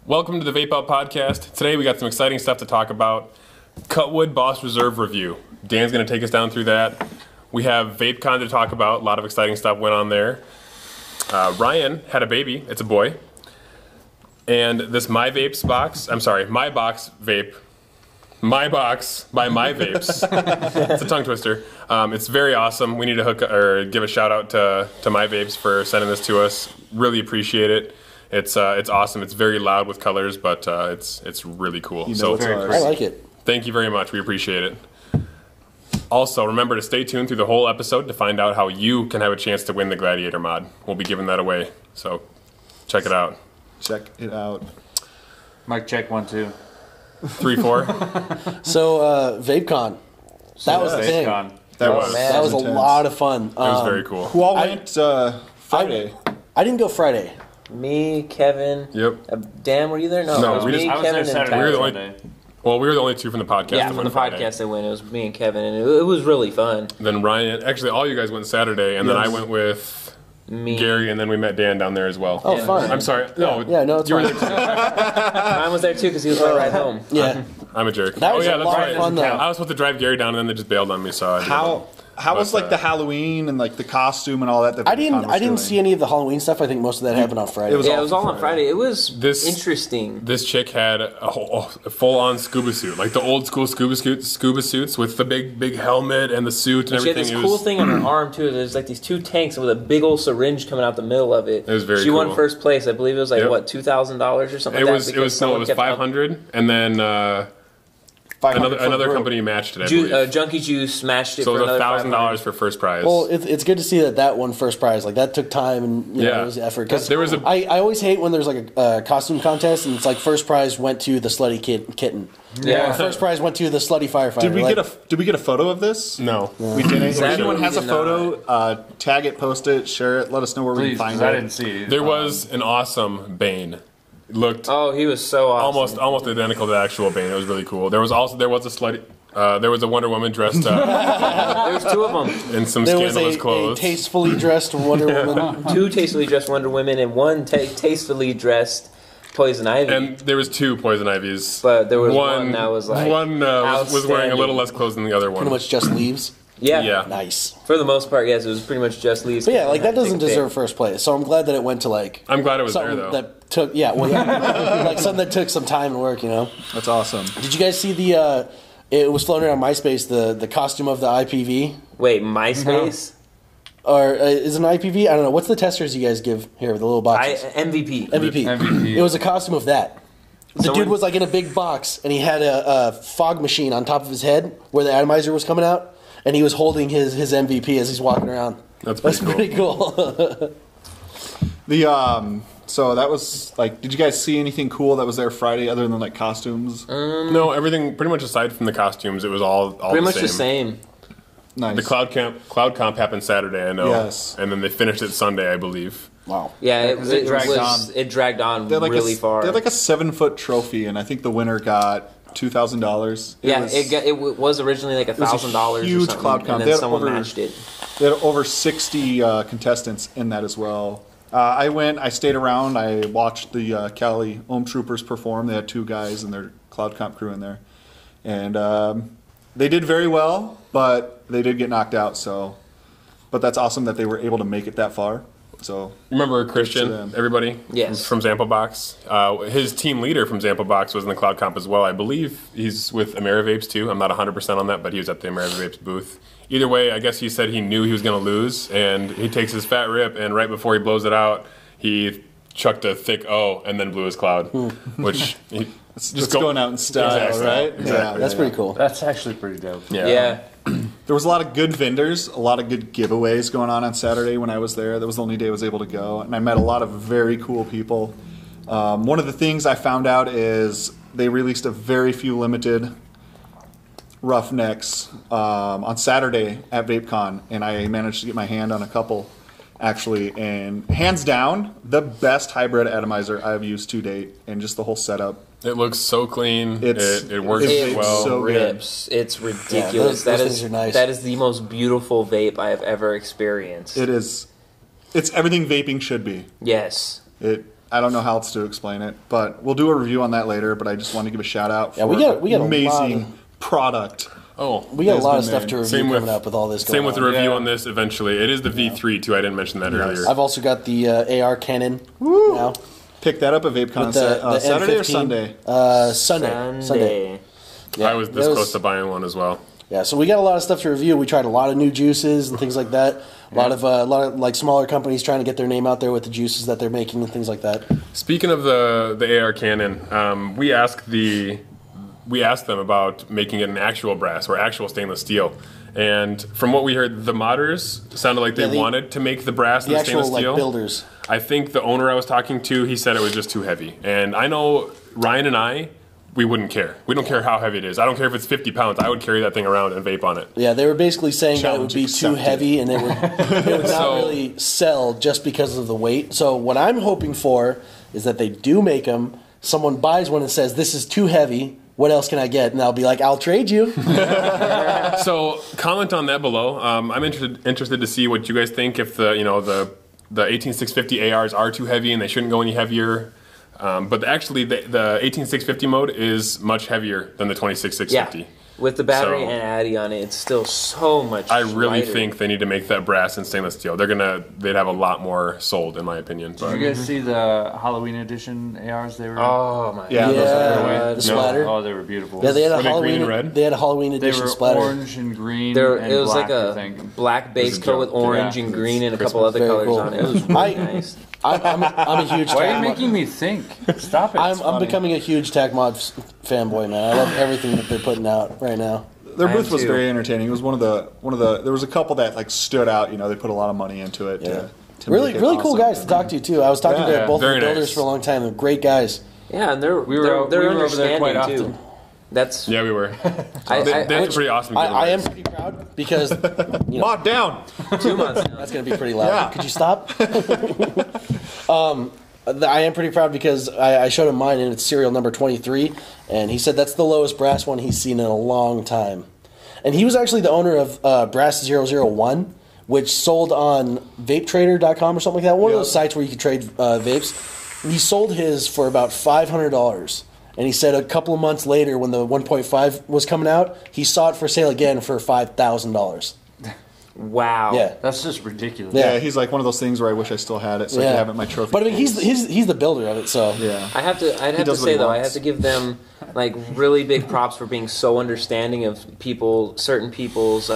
Welcome to the Vape-Out podcast. Today we got some exciting stuff to talk about. Cutwood Boss Reserve review. Dan's going to take us down through that. We have Vapecon to talk about. A lot of exciting stuff went on there. Ryan had a baby. It's a boy. And this My Box Vape. My Box by My Vapes. It's a tongue twister. It's very awesome. We need to give a shout out to My Vapes for sending this to us. Really appreciate it. It's awesome. It's very loud with colors, but it's really cool. You know, I like it. Thank you very much. We appreciate it. Also, remember to stay tuned through the whole episode to find out how you can have a chance to win the Gladiator mod. We'll be giving that away, so check it out. Check it out. Mic check 1 2 3 4. So Vapecon, that was the thing. That was a lot of fun. It was very cool. Who all went Friday? I didn't go Friday. Me, Kevin. Yep. Dan, were you there? No, it was me, Kevin, and Tyler. We were the only two from the podcast. Yeah, from the podcast that went. It was me and Kevin, and it was really fun. Then Ryan, actually, all you guys went Saturday, and then I went with Gary, and then we met Dan down there as well. Oh, fun. I'm sorry. No, it's you were there too. Ryan was there too because he was on a ride home. Yeah, I'm a jerk. That was a lot of fun, though. I was supposed to drive Gary down, and then they just bailed on me. So How was like the Halloween and like the costume and all that? I didn't see any of the Halloween stuff. I think most of that happened on Friday. It was all on Friday. It was interesting. This chick had a full-on scuba suit, like the old school scuba suits with the big helmet and the suit and everything. She had this cool thing on her arm too. There's like these two tanks with a big old syringe coming out the middle of it. It was very cool. She won first place. I believe it was like what, $2,000 or something. It was $500, and then. Another company matched it. Junkie Juice matched it. So for it was $1,000 for first prize. Well, it's good to see that won first prize. Like that took time and you know, it was effort. Because I always hate when there's like a costume contest and it's like first prize went to the slutty kitten. Yeah. First prize went to the slutty firefighter. Did we get a photo of this? No. We didn't. If anyone has a photo, tag it, post it, share it. Let us know where we can find it. I didn't see it. There was an awesome Bane. Looked he was so awesome. almost identical to the actual Bane. It was really cool. There was a slutty. There was a Wonder Woman dressed there was two of them in some scandalous clothes. A tastefully dressed Wonder Woman. Two tastefully dressed Wonder Women and one tastefully dressed Poison Ivy. And there was two Poison Ivies. But there was one that was like was wearing a little less clothes than the other one. Pretty much just leaves. Yeah. Nice. For the most part, yes, it was pretty much just leaves. But yeah, like that doesn't deserve first place. So I'm glad that it went to like. I'm glad it was there though. That took like something that took some time and work. You know. That's awesome. Did you guys see the? It was floating around MySpace. The costume of the IPV. Wait, MySpace. Or is it an IPV? I don't know. What's the testers you guys give here? The little boxes. MVP. It was a costume of that. The dude was like in a big box, and he had a fog machine on top of his head where the atomizer was coming out. And he was holding his MVP as he's walking around. That's pretty cool. So that was like, did you guys see anything cool that was there Friday other than like costumes? No, everything pretty much aside from the costumes, it was all pretty much the same. Nice. The Cloud Comp happened Saturday, I know. Yes. And then they finished it Sunday, I believe. Wow. Yeah, it dragged on really far. They had like a 7-foot trophy, and I think the winner got $2,000. It was originally like $1,000. Huge Cloud Comp. And then someone matched it. They had over 60 contestants in that as well. I stayed around. I watched the Cali Ohm Troopers perform. They had 2 guys in their Cloud Comp crew in there, and they did very well, but they did get knocked out. But that's awesome that they were able to make it that far. So remember Christian, everybody? Yes. From Sample Box. His team leader from Sample Box was in the Cloud Comp as well. I believe he's with AmeriVapes too. I'm not 100% on that, but he was at the AmeriVapes booth. Either way, I guess he said he knew he was going to lose, and he takes his fat rip, and right before he blows it out, he chucked a thick O and then blew his cloud, which just going out in style, right? Exactly. That's pretty cool. That's actually pretty dope. Yeah. there was a lot of good vendors, a lot of good giveaways going on Saturday when I was there. That was the only day I was able to go, and I met a lot of very cool people. One of the things I found out is they released a very few limited Roughnecks on Saturday at Vapecon, and I managed to get my hand on a couple, actually, and hands down, the best hybrid atomizer I've used to date, and just the whole setup. It looks so clean. It's- It works it's well. so good. Rips. It's ridiculous. those things are nice. That is the most beautiful vape I have ever experienced. It is. It's everything vaping should be. Yes. I don't know how else to explain it, but we'll do a review on that later. But I just want to give a shout out for Yeah, we got a lot amazing of- product. Oh, We got a Has lot been of stuff made. to review Same with- coming up with all this going same with the on. review Yeah. on this eventually. It is the V3 too. I didn't mention that earlier. I've also got the AR Cannon now. Pick that up at Vapecon With the Saturday or M15. Sunday. Sunday. Yeah, I was this that close to buying one as well. Yeah, so we got a lot of stuff to review. We tried a lot of new juices and things like that. A lot of like smaller companies trying to get their name out there with the juices that they're making and things like that. Speaking of the AR cannon, we asked them about making it an actual brass or actual stainless steel. And from what we heard, the modders sounded like they wanted to make the brass and The the actual stainless steel. builders. I think the owner I was talking to, he said it was just too heavy. And I know Ryan and I, we wouldn't care. We don't care how heavy it is. I don't care if it's 50 pounds. I would carry that thing around and vape on it. Yeah, they were basically saying that it would be Challenge too accepted. heavy and it would not So- really sell just because of the weight. So what I'm hoping for is that they do make them. Someone buys one and says, "This is too heavy. What else can I get?" And I'll be like, "I'll trade you." So comment on that below. I'm interested to see what you guys think. If the 18650 ARs are too heavy and they shouldn't go any heavier. But actually, the 18650 mode is much heavier than the 26650. Yeah. With the battery So- and Addy on it, it's still so much I really lighter. think they need to make that brass and stainless steel. They'd have a lot more sold, in my opinion. But Did you guys see the Halloween edition ARs they were? Oh my Yeah, god. those are Yeah, great. the splatter. Oh, they were beautiful. Yeah, they had a Were they green Halloween. and red? They had a Halloween They edition were splatter. orange and green There, and it was black, like I a think. black base a coat with joke. orange Yeah, and it's green and a couple other Very colors cool. on it. It was really nice. I'm a huge. Why are Tac you Mod- making me think? Stop it. I'm becoming a huge Tac Mod fanboy, man. I love everything that they're putting out right now. Their I am booth was too. very entertaining. It was one of the. There was a couple that like stood out. You know, they put a lot of money into it. Yeah. To Really, make it really cool awesome. guys to talk to too. I was talking Yeah, to both of very the builders nice. for a long time. They're great guys. Yeah, and they're We were they're over there quite understanding too. often. That's yeah, we were. I, That's pretty awesome. I am giveaways. pretty proud because Mod down. 2 months now. that's going to be pretty loud. Yeah. Could you stop? I am pretty proud because I showed him mine and it's serial number 23, and he said that's the lowest brass one he's seen in a long time. And he was actually the owner of Brass 001, which sold on VapeTrader.com or something like that. One of those sites where you could trade vapes. And he sold his for about $500. And he said a couple of months later, when the 1.5 was coming out, he saw it for sale again for $5,000. Wow. Yeah. That's just ridiculous. Yeah. Yeah, he's like one of those things where I wish I still had it so I could have it in my trophy. But I mean, case. he's the builder of it, so Yeah. I'd have does to what say he though, I wants. have to give them like really big props for being so understanding of certain people's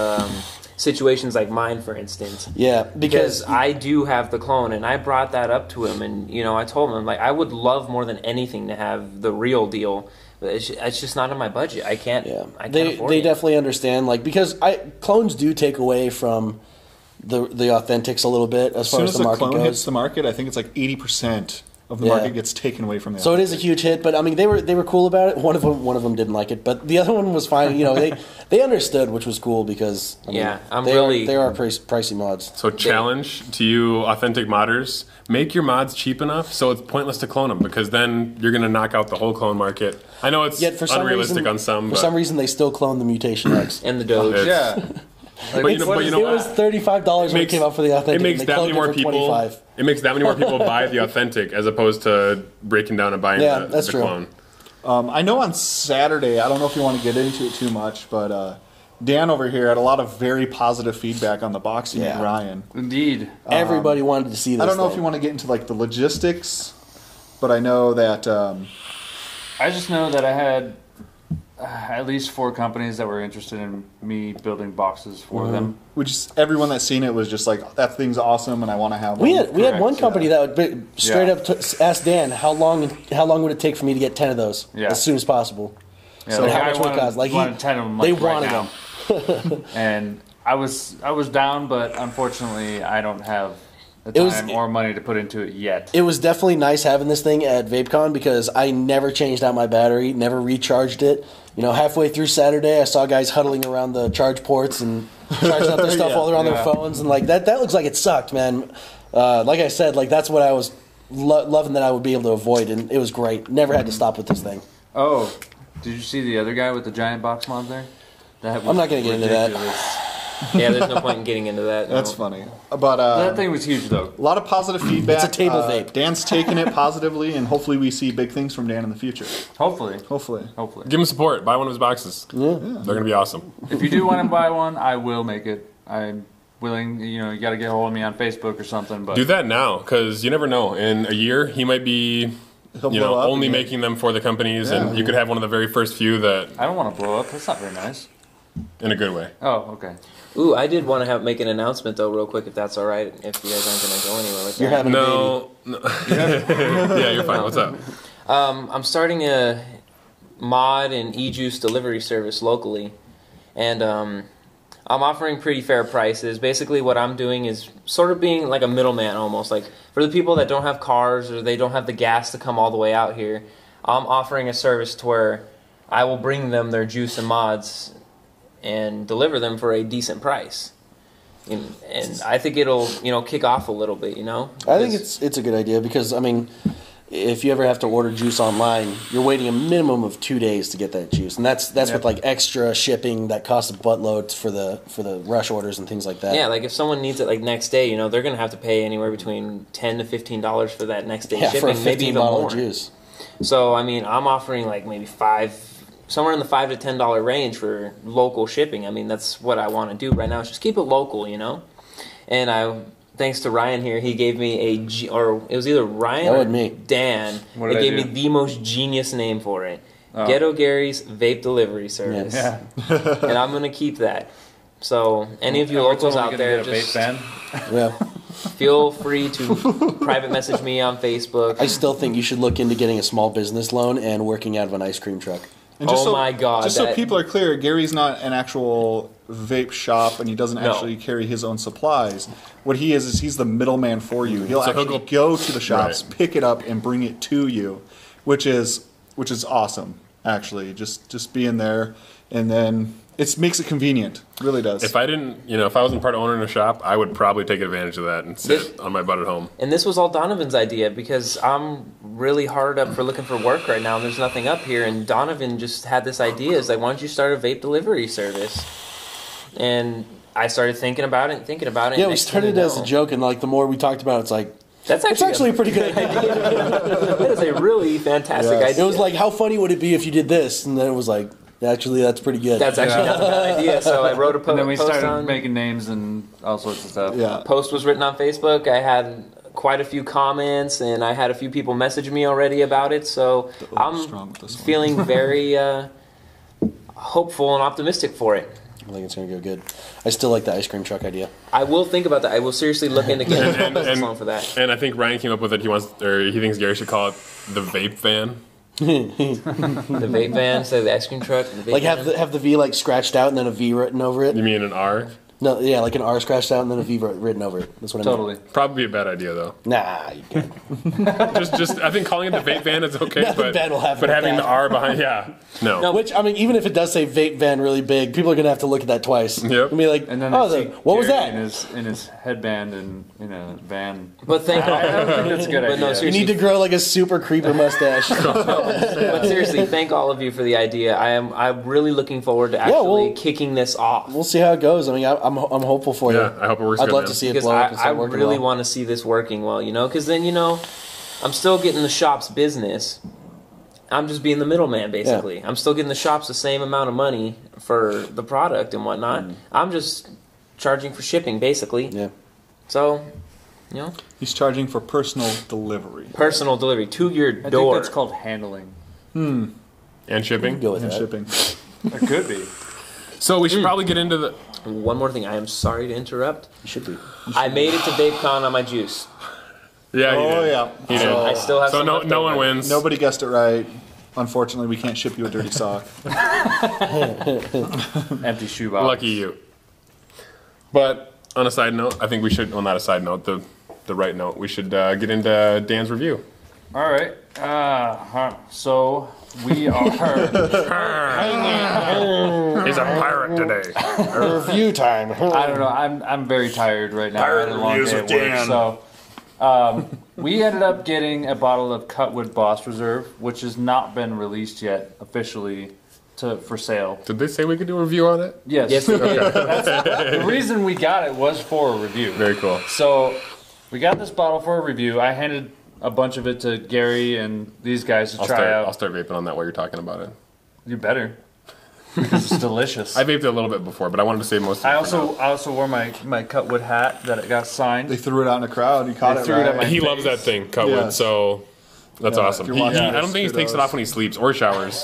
situations, like mine, for instance. yeah, Because I do have the clone, and I brought that up to him, and I told him like I would love more than anything to have the real deal. But it's just not in my budget. I can't. yeah, I can't they afford they it. definitely understand, like, because clones do take away from the authentics a little bit as As far soon as as the the market clone goes. hits the market, I think it's like 80% of the Yeah. market gets taken away from the. So it is a huge hit, but I mean they were cool about it. One of them didn't like it, but the other one was fine. They understood, which was cool because I mean, Yeah, I'm they really- they are pricey mods. So challenge to you authentic modders, make your mods cheap enough so it's pointless to clone them, because then you're going to knock out the whole clone market. I know it's Yet for some unrealistic reason, on some, for but some reason they still clone the Mutation X. And the Doge. It's- Yeah. but you know, It was $35 when it came out for the authentic. It makes and they that many cloned more for people. 25. It makes that many more people buy the authentic as opposed to breaking down and buying Yeah, the, that's the true. clone. I know on Saturday, I don't know if you want to get into it too much, but Dan over here had a lot of very positive feedback on the boxing Yeah. with Ryan. Indeed. Everybody wanted to see this. I don't know thing. if you want to get into like the logistics, but I know that I just know that I had at least 4 companies that were interested in me building boxes for them. everyone that's seen it was just like, that thing's awesome and I want to have one. We had Correct, one company yeah. that would straight Yeah. up ask Dan how long would it take for me to get 10 of those Yeah. as soon as possible. Yeah, So the how guy much would it cost? Like wanted 10 of them they like right wanted now. them. And I was down, but unfortunately, I don't have the time or money to put into it yet. It was definitely nice having this thing at Vapecon because I never changed out my battery, never recharged it. You know, halfway through Saturday, I saw guys huddling around the charge ports and charging up their stuff while they're on their phones, and like that looks like it sucked, man. Like I said, like that's what I was loving that I would be able to avoid, and it was great. Never had to stop with this thing. Oh, did you see the other guy with the giant box mod there? I'm not going to get into that. Yeah, there's no point in getting into that. That's funny. But that thing was huge, though. A lot of positive feedback. It's a table vape. Dan's taking it positively, and hopefully we see big things from Dan in the future. Hopefully. Give him support. Buy one of his boxes. Yeah. They're going to be awesome. If you do want to buy one, I will make it. I'm willing. You know, you got to get a hold of me on Facebook or something. But do that now, because you never know. In a year, he might be only making them for the companies, and you could have one of the very first few that... I don't want to blow up. That's not very nice. In a good way. Oh, okay. Ooh, I did want to make an announcement, though, real quick, if that's all right, if you guys aren't going to go anywhere with that. You're having a baby. Yeah, you're fine. What's up? I'm starting a mod and e-juice delivery service locally, and I'm offering pretty fair prices. Basically, what I'm doing is sort of being like a middleman almost. Like, for the people that don't have cars or they don't have the gas to come all the way out here, I'm offering a service to where I will bring them their juice and mods and deliver them for a decent price. And I think it'll, kick off a little bit, I think it's a good idea because, I mean, if you ever have to order juice online, you're waiting a minimum of 2 days to get that juice. And that's with like extra shipping that costs a buttload for the rush orders and things like that. Yeah, like if someone needs it like next day, they're going to have to pay anywhere between $10 to $15 for that next day shipping, for a 15 maybe even bottle more. Of juice. So, I mean, I'm offering like maybe somewhere in the $5 to $10 range for local shipping. I mean, that's what I want to do right now. Is just keep it local, And thanks to Ryan here, he gave me or it was either Ryan or Dan. What They gave me the most genius name for it. Ghetto Gary's Vape Delivery Service. Yes. Yeah. And I'm going to keep that. So, any of you locals out there, just feel free to private message me on Facebook. I still think you should look into getting a small business loan and working out of an ice cream truck. And just my God. Just so people are clear, Gary's not an actual vape shop and he doesn't actually carry his own supplies. What he is he's the middleman for you. He'll actually go to the shops, pick it up, and bring it to you, which is awesome, actually. Just being there, and then it makes it convenient. It really does. If I didn't, if I wasn't part owner in a shop, I would probably take advantage of that and sit on my butt at home. And this was all Donovan's idea because I'm really hard up for looking for work right now and there's nothing up here. And Donovan just had this idea. It's like, why don't you start a vape delivery service? And I started thinking about it. Yeah, we started as a joke, and like the more we talked about it, it's like, it's actually a pretty good idea. That is a really fantastic idea. It was like, how funny would it be if you did this? And then it was like, actually, that's pretty good. That's actually not a bad idea. So I wrote a post. And then we started making names and all sorts of stuff. Yeah. Post was written on Facebook. I had quite a few comments, and I had a few people message me already about it. So I'm feeling very hopeful and optimistic for it. I think it's going to go good. I still like the ice cream truck idea. I will think about that. I will seriously look into getting a song for that. And I think Ryan came up with it. He thinks Gary should call it the Vape Van. The vape van instead of the ice cream truck. Like have the V like scratched out and then a V written over it. You mean an R? No, yeah, like an R scratched out and then a V written over it. That's what I mean. Probably a bad idea though. Nah, you can't. just I think calling it the Vape Van is okay, Nothing bad will happen but with having that. the R behind, no. Which, I mean, even if it does say Vape Van really big, people are going to have to look at that twice. Yep. And be like, And then what was that? In his headband and in a van. But I don't think that's a good idea. No, You seriously, need to grow like a super creeper mustache. but seriously, thank all of you for the idea. I'm really looking forward to actually kicking this off. We'll see how it goes. I mean, I'm hopeful for you. Yeah, I hope it works. I'd good, love man. to see it Because blow up and I start working really well. want to see this working well, because then, I'm still getting the shop's business. I'm just being the middleman, basically. Yeah. I'm still getting the shops the same amount of money for the product and whatnot. I'm just charging for shipping, basically. Yeah. So, He's charging for personal delivery. personal delivery to your I think door. that's called handling. And shipping. Go with And that. shipping. It could be. So we should probably get into the. One more thing. I am sorry to interrupt. You should be. I made it to Vapecon on my juice. Yeah. Oh, you did. yeah. He did. So- I still have So some no left one over. wins. Nobody guessed it right. unfortunately, we can't ship you a dirty sock. Empty shoebox. Lucky you. But on a side note, I think we should, well, not a side note, the right note, we should get into Dan's review. All right. So we are. He's a pirate today. Review time. I don't know. I'm very tired right now. I had a long day at work, so we ended up getting a bottle of Cutwood Boss Reserve, which has not been released yet officially for sale. Did they say we could do a review on it? Yes. Yes, we did. The reason we got it was for a review. Very cool. So we got this bottle for a review. I handed a bunch of it to Gary and these guys to try out. I'll start vaping on that while you're talking about it. You better. Because it's delicious. I vaped it a little bit before, but I wanted to save most of it. I also wore my Cutwood hat that it got signed. They threw it out in the crowd. You caught They it threw it right. at my He face. loves that thing, Cutwood, Yes. so that's Yeah, awesome. if you're watching I this, don't think he takes it kudos. off when he sleeps or showers.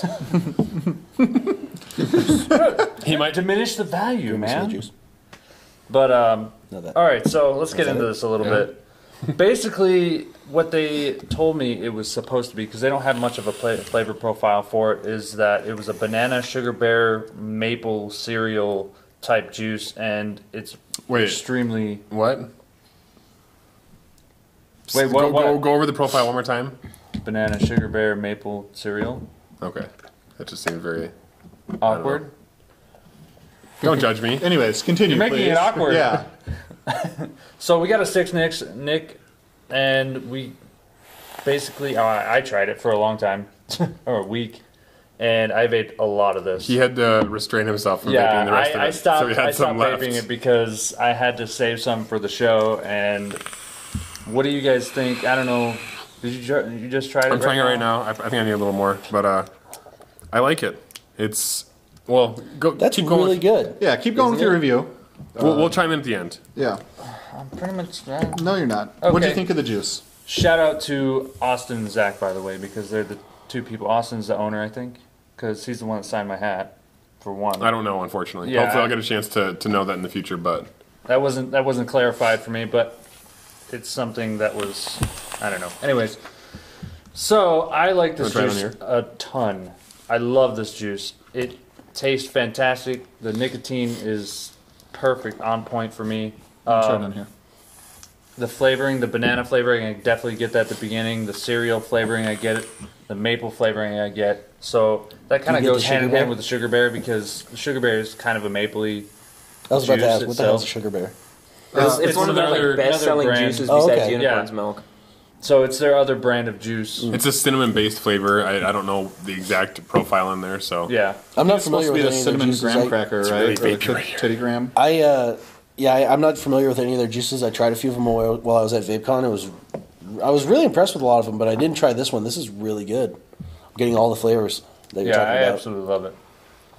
He might. Diminish the value, man. Juice. But No, that. all right, so let's get into this a little Yeah. bit. Basically, what they told me it was supposed to be, because they don't have much of a flavor profile for it, is that it was a banana, sugar bear, maple cereal type juice, and it's Wait. extremely. What? Wait, what? Go over the profile one more time. Banana, sugar bear, maple cereal. Okay. That just seems very... Awkward. Don't judge me. Anyways, continue, You're making please. it awkward. Yeah. So we got a 6 Nick, and we basically I tried it for a long time, or a week, and I vaped a lot of this. He had to restrain himself from Yeah, vaping the rest of it. I stopped. So he had I stopped some left. vaping it because I had to save some for the show. And what do you guys think? I don't know. Did you just try it? I'm trying it right now. I think I need a little more, but I like it. It's well. That's keep going. really good. Yeah, keep going with your review. We'll chime in at the end. Yeah. I'm pretty much. No, you're not. What do Okay. you think of the juice? Shout out to Austin and Zach, by the way, because they're the two people. Austin's the owner, I think, because he's the one that signed my hat. For one, I don't know, unfortunately. Yeah, Hopefully, I'll get a chance to know that in the future. But that wasn't clarified for me, but it's something that was, I don't know. Anyways, so I like this Wanna try it juice on a ton. I love this juice. It tastes fantastic. The nicotine is perfect, on point for me. Try it on here. The flavoring, the banana flavoring, I definitely get that at the beginning. The cereal flavoring, I get it. The maple flavoring, I get. So that kind of you get goes the hand in sugar hand bear? with the sugar bear, because the sugar bear is kind of a mapley. I was about to Juice ask, what the hell's a itself. sugar bear? It's one of their another- like, best-selling another brand. juices Oh, besides okay. Unicorn's Yeah. milk. So it's their other brand of juice. it's a cinnamon-based flavor. I don't know the exact profile in there, so Yeah. I'm not It's supposed familiar to be with the any of their cinnamon juices. graham cracker, right? really Or the vapey right here. titty graham. I'm not familiar with any of their juices. I tried a few of them while I was at Vapecon. I was really impressed with a lot of them, but I didn't try this one. This is really good. I'm getting all the flavors that you're Yeah, talking I about. absolutely love it.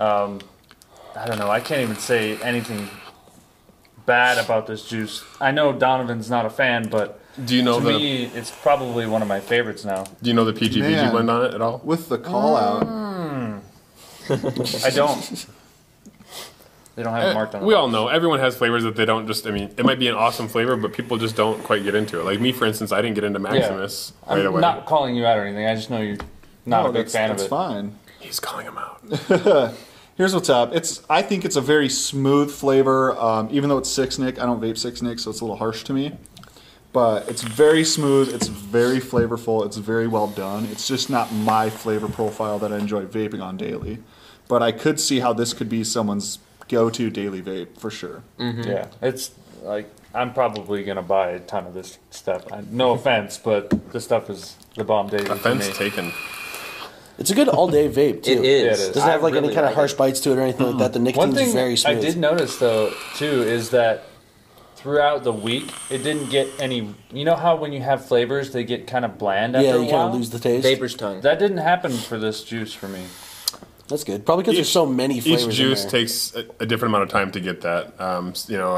I don't know. I can't even say anything bad about this juice. I know Donovan's not a fan, but do you know to the me, it's probably one of my favorites now. PGVG Man. blend on it at all? With the call out. I don't. They don't have it marked on it. We all know everyone has flavors that they don't just. I mean, it might be an awesome flavor, but people just don't quite get into it. Like me, for instance, I didn't get into Maximus right I'm away. not calling you out or anything. I just know you're not a big fan of that's it. fine. He's calling him out. Here's what's up. I think it's a very smooth flavor. Even though it's 6-nic, I don't vape 6-nic, so it's a little harsh to me. But it's very smooth. It's very flavorful. It's very well done. It's just not my flavor profile that I enjoy vaping on daily. But I could see how this could be someone's go-to daily vape for sure. Yeah, it's like I'm probably gonna buy a ton of this stuff. No offense, but this stuff is the bomb daily for Offense me. taken. It's a good all-day vape, too. It is. Yeah, it is. Doesn't have I like really any kind of like harsh it. bites to it or anything like that. The One nicotine's thing very smooth. I did notice though too is that throughout the week it didn't get any. You know how when you have flavors they get kind of bland after Yeah, a you kind while. of lose the taste. Vapor's tongue. That didn't happen for this juice for me. That's good. Probably because there's so many flavors Each in juice there. takes a different amount of time to get that. You know,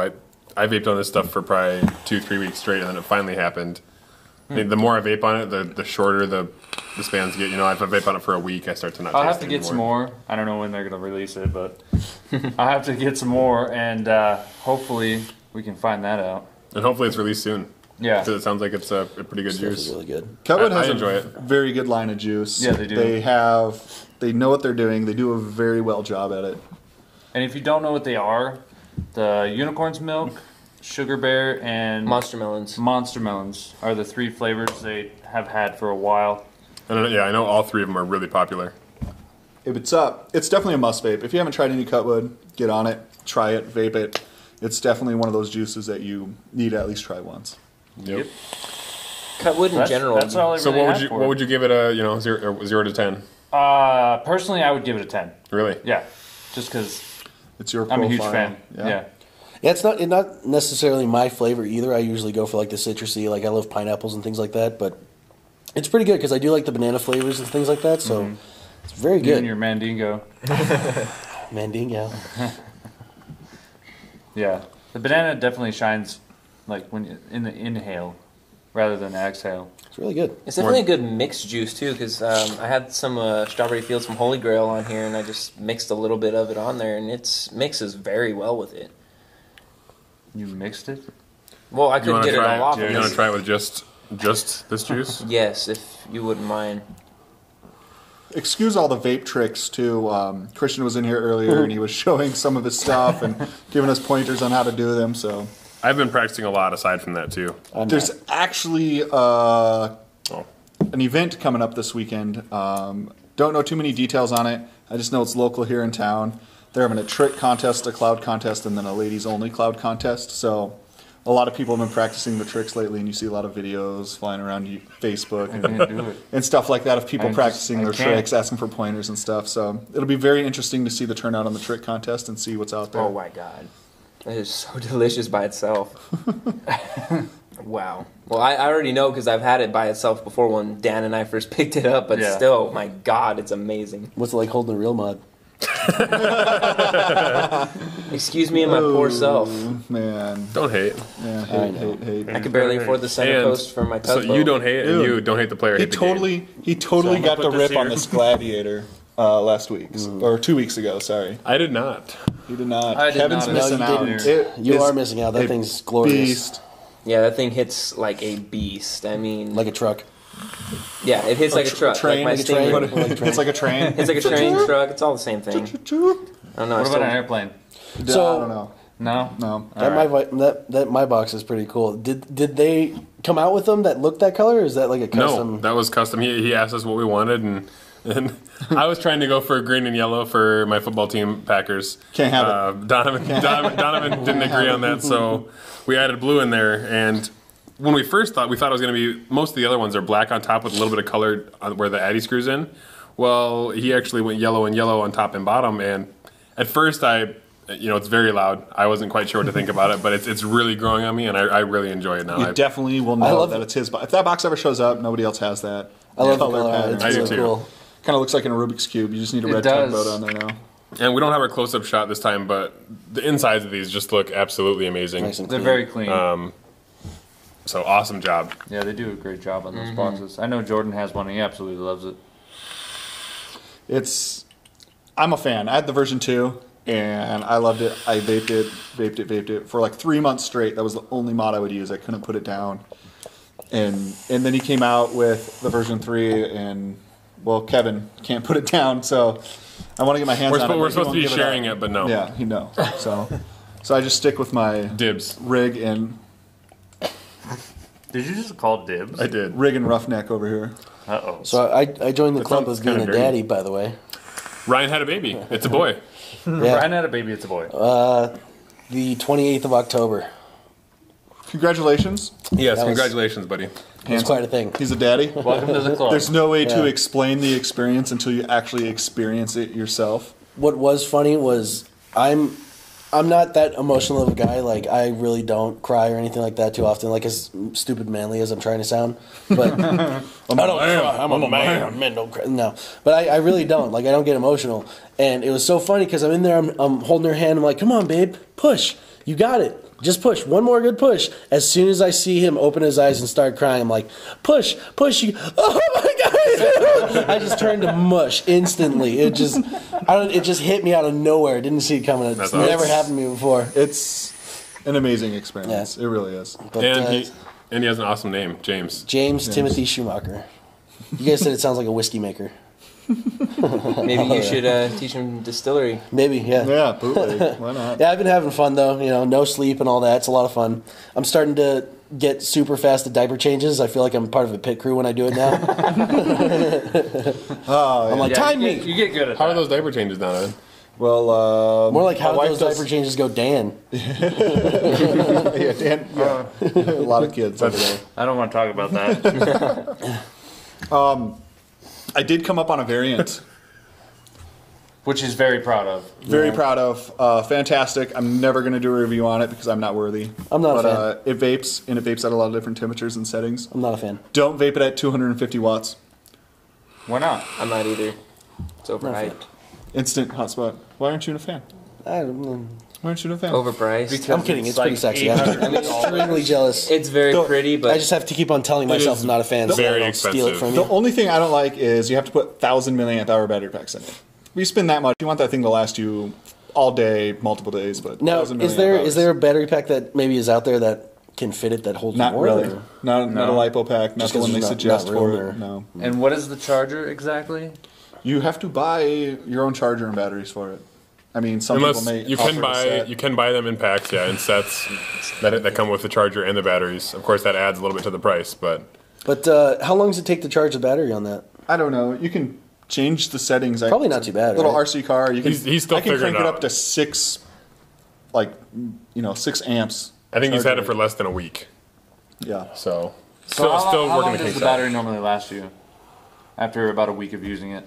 I vaped on this stuff for probably 2-3 weeks straight, and then it finally happened. I mean, the more I vape on it, the shorter the spans get. You know, if I vape on it for a week, I start to not. I'll taste have to it get some anymore. more. I don't know when they're gonna release it, but I'll have to get some more, and hopefully we can find that out. And hopefully it's released soon. Yeah. Because it sounds like it's a pretty good Stuff is juice. really good. Cutwood I has enjoy a it. very good line of juice. Yeah, they do. They know what they're doing. They do a very well job at it. And if you don't know what they are, the Unicorn's Milk, Sugar Bear, and Monster melons. Monster Melons are the 3 flavors they have had for a while. And I know all 3 of them are really popular. If it's up, it's definitely a must vape. If you haven't tried any Cutwood, get on it, try it, vape it. It's definitely one of those juices that you need to at least try once. Yep. Cutwood in general. That's all I really So have for what it. would you give it a 0 to 10? Personally, I would give it a 10. Really? Yeah, just because It's your I'm profile. a huge fan. Yeah. Yeah, it's not necessarily my flavor either. I usually go for like the citrusy, like I love pineapples and things like that. But it's pretty good because I do like the banana flavors and things like that. So it's very You good. and your Mandingo. Mandingo. Yeah, the banana definitely shines like when you, in the inhale rather than exhale. It's really good. It's definitely a good mixed juice too, because I had some strawberry fields from Holy Grail on here, and I just mixed a little bit of it on there, and it mixes very well with it. You mixed it? Well, I You couldn't want to get it try all off. it? of You want to this. try it with just this juice? Yes, if you wouldn't mind. Excuse all the vape tricks too. Christian was in here earlier and he was showing some of his stuff and giving us pointers on how to do them. So I've been practicing a lot aside from that too. there's actually an event coming up this weekend. Don't know too many details on it. I just know it's local here in town. They're having a trick contest, a cloud contest, and then a ladies only cloud contest. So a lot of people have been practicing the tricks lately, and you see a lot of videos flying around Facebook I can't do it. and stuff like that of people I practicing their can't. tricks, asking for pointers and stuff. So it'll be very interesting to see the turnout on the trick contest and see what's out there. Oh my god, that is so delicious by itself. Wow. Well, I already know because I've had it by itself before when Dan and I first picked it up. But Yeah. still, my god, it's amazing. What's it like holding a real mod? Excuse me and my poor self. Man, Don't hate. yeah, I know. hate. I could barely afford the center And post for my so tugboat. you don't hate, and Dude. you don't hate the player. He hate the game. totally I'm got gonna the put this rip on here. this gladiator last week or 2 weeks ago. Sorry, I did not. he did not. I did Kevin's not. missing No, you out. didn't. It You is are missing out. That a thing's glorious. Beast. Yeah, that thing hits like a beast. I mean, Like a truck. yeah, it hits like a truck. Train, like my like a train. Stinger. It's like a train. It's like a train truck. It's all the same thing. I don't know. I What about still- an airplane? So- I don't know. No? No. That my box is pretty cool. Did they come out with them that look that color? Or is that like a custom? No, that was custom. He asked us what we wanted, and I was trying to go for green and yellow for my football team, Packers. Can't have it. Donovan didn't agree on that, so we added blue in there. And when we first thought, we thought it was going to be, most of the other ones are black on top with a little bit of color on where the Addy screws in. Well, he actually went yellow and yellow on top and bottom, and at first it's very loud. I wasn't quite sure what to think about it, but it's really growing on me, and I really enjoy it now. You definitely will know love that it. it's his box. If that box ever shows up, nobody else has that. I love the color. pattern. It's I do really too. cool. Kind of looks like a Rubik's Cube. You just need a It red does. tugboat on there now. And we don't have our close-up shot this time, but the insides of these just look absolutely amazing. Nice and They're clean. very clean. So awesome job. Yeah, they do a great job on those boxes. I know Jordan has one. And he absolutely loves it. I'm a fan. I had the version 2, and I loved it. I vaped it for like 3 months straight. That was the only mod I would use. I couldn't put it down. And then he came out with the version 3, and well, Kevin can't put it down, so I want to get my hands on it. We're but he supposed to won't be give sharing up. it, but no. Yeah, he knows. So I just stick with my Dibs. rig and Did you just call dibs? I did. roughneck over here. Uh-oh. So I joined the club sounds as being a kinda dirty. daddy, by the way. Ryan had a baby. It's a boy. Yeah. Ryan had a baby. It's a boy. The 28th of October. Congratulations. Yes, That was- congratulations, buddy. It's quite a thing. He's a daddy. Welcome to the club. There's no way to Yeah. explain the experience until you actually experience it yourself. What was funny was I'm not that emotional of a guy. Like I really don't cry or anything like that too often. Like as stupid manly as I'm trying to sound, but I don't cry. I'm a man. Men don't cry. No, but I really don't. Like I don't get emotional. And it was so funny because I'm in there. I'm holding her hand. I'm like, "Come on, babe, push. You got it. Just push. One more good push." As soon as I see him open his eyes and start crying, I'm like, "Push, push." You. Oh my god! I just turned to mush instantly. It just hit me out of nowhere. Didn't see it coming. It's That's never awesome. happened to me before. It's an amazing experience. Yeah. It really is. But And And he has an awesome name, James. James Timothy Schumacher. You guys said it sounds like a whiskey maker. Maybe you should teach him distillery. Maybe, yeah. Yeah, bootleg. Why not? Yeah, I've been having fun though. You know, no sleep and all that. It's a lot of fun. I'm starting to get super fast at diaper changes. I feel like I'm part of a pit crew when I do it now. I'm like, time me. You get good at How that. are those diaper changes now, then? Well, More like how my do wife those does- diaper changes go, Dan? Yeah, Dan. Yeah, a lot of kids over there. I don't want to talk about that. I did come up on a variant. Which he's very proud of. Very proud of. Fantastic. I'm never going to do a review on it because I'm not worthy. I'm not a but, it vapes, and it vapes at a lot of different temperatures and settings. I'm not a fan. Don't vape it at 250 watts. Why not? I'm not either. It's overhyped. Instant hotspot. Why aren't you a fan? I don't know. Why aren't you a fan? Overpriced. I'm kidding. It's pretty sexy. I'm $800. extremely jealous. It's very Don't- pretty, but I just have to keep on telling myself is I'm not a fan, so very I don't steal it expensive. from The you. only thing I don't like is you have to put 1,000 milliamp hour battery packs in it. If you spend that much, you want that thing to last you all day, multiple days. But Now, 1,000 is milliamp there hours. is there a battery pack that maybe is out there that can fit it that holds Not more? really. or- Not a lipo pack. Not Just the 'cause one they there's suggest not for room it. or- No. And what is the charger exactly? You have to buy your own charger and batteries for it. I mean, some Unless people may you offer can a buy set. you can buy them in packs, yeah, in sets that come with the charger and the batteries. Of course, that adds a little bit to the price, but But how long does it take to charge the battery on that? I don't know. You can change the settings. Probably not too bad, Little right? RC car. You can. He's still I can figuring crank it it out. up to 6 amps. I think he's had charger it for rate. less than a week. Yeah. So So still how working long the does kinks the out. battery normally last you? After about a week of using it?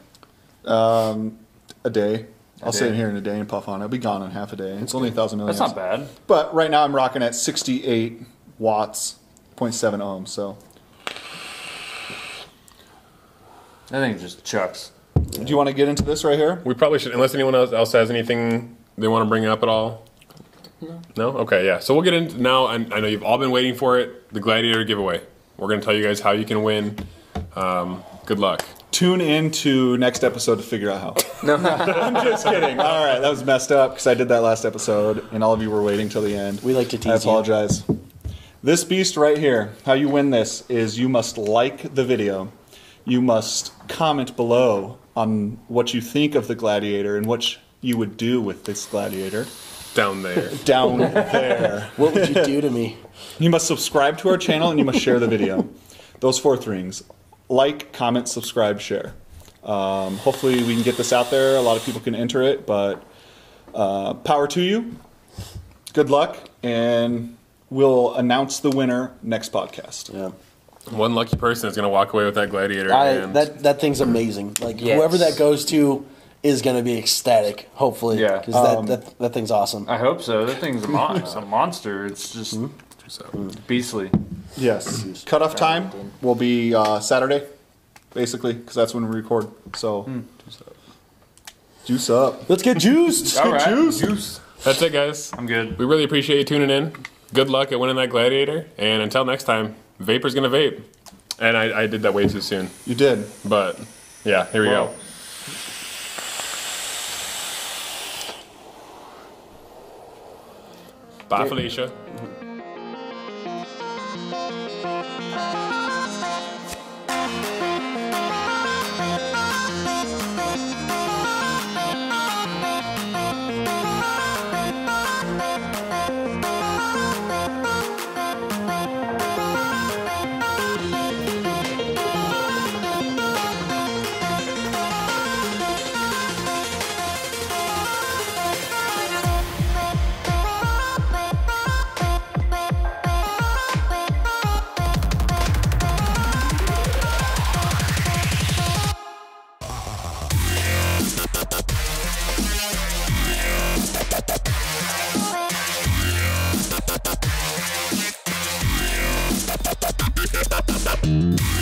A day. I'll sit day. in here in a day and puff on it. I'll be gone in half a day. It's only 1,000 milliamps. That's not bad. But right now I'm rocking at 68 watts, 0.7 ohms. So That thing just chucks. do you want to get into this right here? We probably should, unless anyone else has anything they want to bring up at all. No. Okay. Yeah. So we'll get into now. I know you've all been waiting for it. The Gladiator giveaway. We're going to tell you guys how you can win. Good luck. Tune in to next episode to figure out how. No, I'm just kidding. All right, that was messed up because I did that last episode, and all of you were waiting till the end. We like to tease I you. apologize. This beast right here, how you win this is you must like the video. You must comment below on what you think of the Gladiator and what you would do with this Gladiator Down there. down there. What would you do to me? You must subscribe to our channel and you must share the video. Those 4 things. Like, comment, subscribe, share. Hopefully we can get this out there. A lot of people can enter it, but power to you. Good luck, and we'll announce the winner next podcast. Yeah. One lucky person is going to walk away with that Gladiator. and That thing's amazing. Like Yes. whoever that goes to is going to be ecstatic. Hopefully, Yeah. because that thing's awesome. I hope so. That thing's a monster. It's just beastly. Yes. Cutoff time will be Saturday, basically, because that's when we record. So, juice up. Let's get juiced. All right. Juice. That's it, guys. I'm good. We really appreciate you tuning in. Good luck at winning that Gladiator. And until next time, Vapor's going to vape. And I did that way too soon. You did. But, yeah, here we go. Bye, Felicia. Yeah.